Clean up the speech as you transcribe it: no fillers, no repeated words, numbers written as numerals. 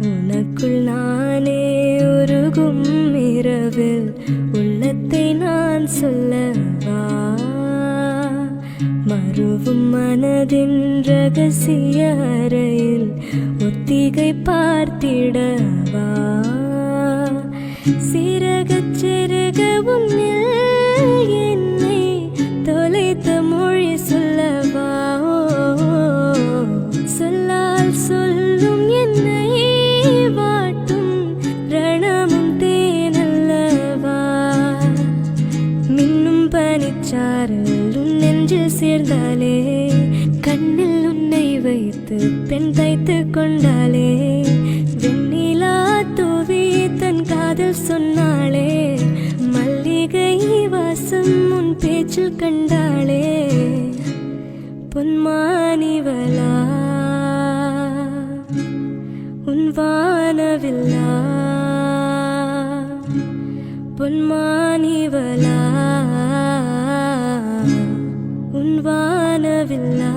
உனக்குள் நானே உருகும் இரவில் உள்ளத்தை நான் சொல்லவா, மறுவும் மனதின் ரகசிய அறையில் ஒத்திகை பார்த்திடவா, சிறகச் சிறக உன்னில் என்னை தொலைத்த மொழி சொல்லவா, சொல்லால் சொல்லும் என்னை வாட்டும் ரணமும் தேனல்லவா, மின்னும் பனிச்சாரல் உன் நெஞ்சில் சேர்ந்தாலே, கண்ணில் உன்னை வைத்து பெண் தைத்து கொண்டாலே, வெண்ணிலா தூவி தன் காதல் சொன்னாளே, மல்லிகை வாசம் உன் பேச்சில் கண்டாளே, பொன்மானிவளா உன் வானவில்லா, பொன்மானிவளா உன் வானவில்லா.